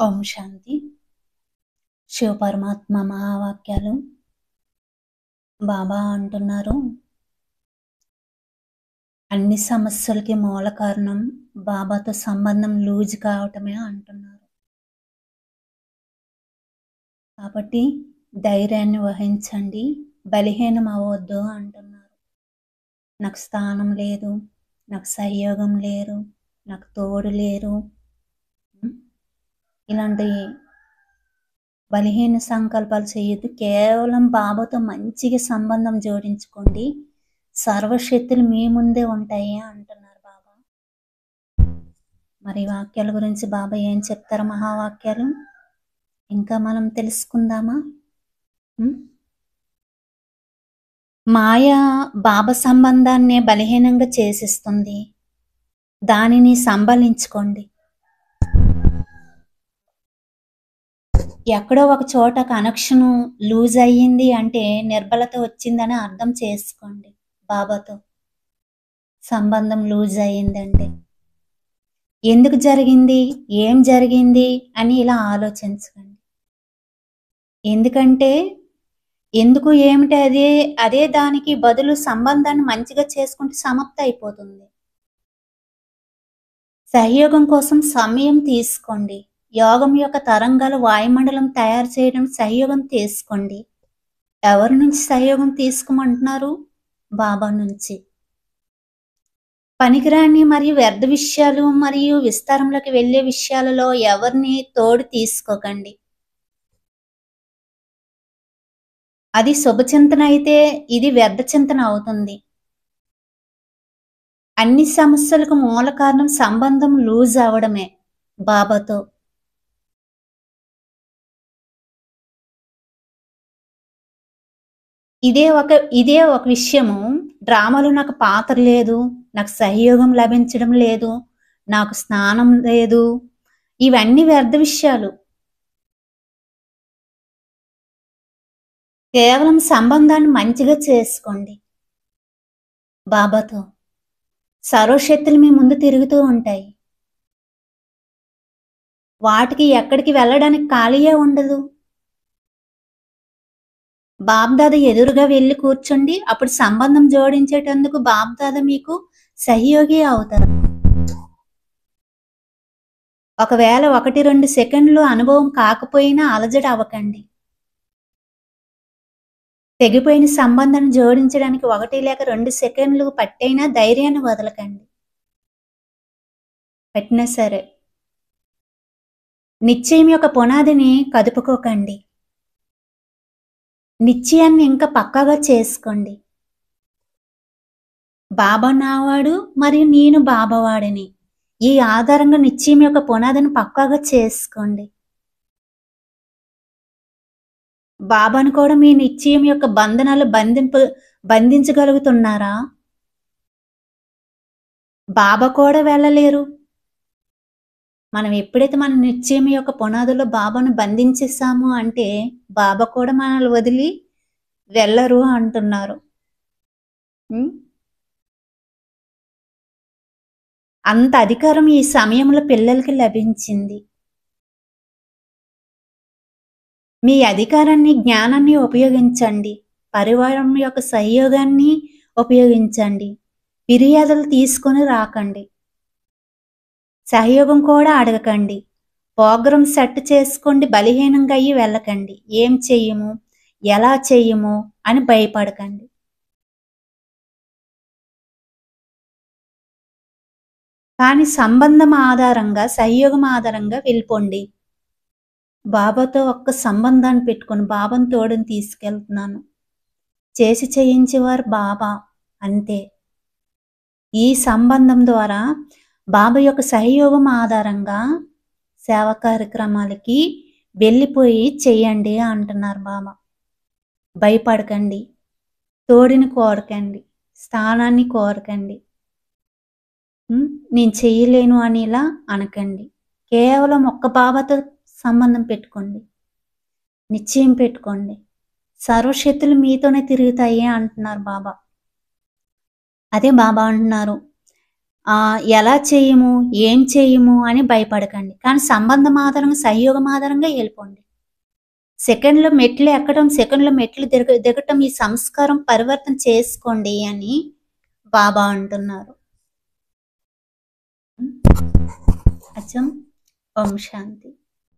ఓం శాంతి. శివపరమాత్మ మహావాక్యాలు. బాబా అంటున్నారు, అన్ని సమస్యలకి మూల కారణం బాబాతో సంబంధం లూజ్ కావటమే అంటున్నారు. కాబట్టి ధైర్యాన్ని వహించండి, బలహీనం అవ్వద్దు అంటున్నారు. నాకు స్థానం లేదు, నాకు సహయోగం లేరు, నాకు తోడు లేరు, ఇలాంటి బలహీన సంకల్పాలు చేయొద్దు. కేవలం బాబాతో మంచిగా సంబంధం జోడించుకోండి. సర్వశక్తులు మీ ముందే ఉంటాయి అంటున్నారు బాబా. మరి వాక్యాల గురించి బాబా ఏం చెప్తారు? మహావాక్యాలు ఇంకా మనం తెలుసుకుందామా? మాయ బాబా సంబంధాన్నే బలహీనంగా చేసిస్తుంది. దానిని సంభాళించుకోండి. ఎక్కడో ఒక చోట కనెక్షన్ లూజ్ అయ్యింది అంటే నిర్బలత వచ్చిందని అర్థం చేసుకోండి. బాబాతో సంబంధం లూజ్ అయ్యిందంటే ఎందుకు జరిగింది, ఏం జరిగింది అని ఇలా ఆలోచించకండి. ఎందుకంటే ఎందుకు ఏమిటి అదే దానికి బదులు సంబంధాన్ని మంచిగా చేసుకుంటే సమాప్తి అయిపోతుంది. సహయోగం కోసం సమయం తీసుకోండి. యోగం యొక్క తరంగాలు వాయుమండలం తయారు చేయడం సహయోగం తీసుకోండి. ఎవరి నుంచి సహయోగం తీసుకోమంటున్నారు? బాబా నుంచి. పనికిరాని మరియు వ్యర్థ విషయాలు మరియు విస్తారంలోకి వెళ్ళే విషయాలలో ఎవరిని తోడు తీసుకోకండి. అది శుభచింతన అయితే ఇది వ్యర్థ చింతన అవుతుంది. అన్ని సమస్యలకు మూల కారణం సంబంధం లూజ్ అవడమే బాబాతో. ఇదే ఒక విషయము. డ్రామాలో నాకు పాత్ర లేదు, నాకు సహయోగం లభించడం లేదు, నాకు స్నానం లేదు, ఇవన్నీ వ్యర్థ విషయాలు. కేవలం సంబంధాన్ని మంచిగా చేసుకోండి బాబాతో. సర్వశక్తులు మీ ముందు తిరుగుతూ ఉంటాయి. వాటికి ఎక్కడికి వెళ్ళడానికి ఖాళీయే ఉండదు. బాబ్దాదా ఎదురుగా వెళ్ళి కూర్చోండి. అప్పుడు సంబంధం జోడించేటందుకు బాబ్దాదా మీకు సహయోగి అవుతారు. ఒకవేళ 1-2 సెకండ్లు అనుభవం కాకపోయినా అలజడి అవ్వకండి. తెగిపోయిన సంబంధాన్ని జోడించడానికి 1 లేక 2 సెకండ్లు పట్టైనా ధైర్యాన్ని వదలకండి. పెట్టినా సరే నిశ్చయం యొక్క పునాదిని కదుపుకోకండి. నిశ్చయాన్ని ఇంకా పక్కాగా చేసుకోండి. బాబా నావాడు మరియు నేను బాబావాడిని. ఈ ఆధారంగా నిశ్చయం యొక్క పునాదిని పక్కాగా చేసుకోండి. బాబాను కూడా మీ నిశ్చయం యొక్క బంధనాలు బంధించగలుగుతున్నారా? బాబా కూడా వెళ్ళలేరు. మనం ఎప్పుడైతే మన నిశ్చయం యొక్క పునాదులో బాబాను బంధించేసాము అంటే బాబా కూడా మనల్ని వదిలి వెళ్ళరు అంటున్నారు. అంత అధికారం ఈ సమయంలో పిల్లలకి లభించింది. మీ అధికారాన్ని, జ్ఞానాన్ని ఉపయోగించండి. పరివారం యొక్క సహయోగాన్ని ఉపయోగించండి. ఫిర్యాదులు తీసుకొని రాకండి. సహయోగం కూడా అడగకండి. ప్రోగ్రాం సెట్ చేసుకోండి. బలహీనంగా అయ్యి వెళ్ళకండి. ఏం చెయ్యము, ఎలా చెయ్యము అని భయపడకండి. కానీ సంబంధం ఆధారంగా, సహయోగం ఆధారంగా వెళ్ళిపోండి. బాబాతో ఒక్క సంబంధాన్ని పెట్టుకొని బాబాను తోడుని తీసుకెళ్తున్నాను. చేసి చేయించేవారు బాబా అంతే. ఈ సంబంధం ద్వారా బాబా యొక్క సహయోగం ఆధారంగా సేవా కార్యక్రమాలకి వెళ్ళిపోయి చెయ్యండి అంటున్నారు బాబా. భయపడకండి, తోడిని కోరకండి, స్థానాన్ని కోరకండి. నేను చెయ్యలేను అని ఇలా అనకండి. కేవలం ఒక్క బాబాతో సంబంధం పెట్టుకోండి, నిశ్చయం పెట్టుకోండి. సర్వశక్తులు మీతోనే తిరుగుతాయి అంటున్నారు బాబా. అదే బాబా అంటున్నారు, ఎలా చేయము, ఏం చేయము అని భయపడకండి. కానీ సంబంధం ఆధారంగా, సంయోగం ఆధారంగా వెళ్ళిపోండి. సెకండ్‌లో మెట్లు ఎక్కడం, సెకండ్‌లో మెట్లు దిగటం ఈ సంస్కారం పరివర్తన చేసుకోండి అని బాబా అంటున్నారు. అచ్చం. ఓం శాంతి.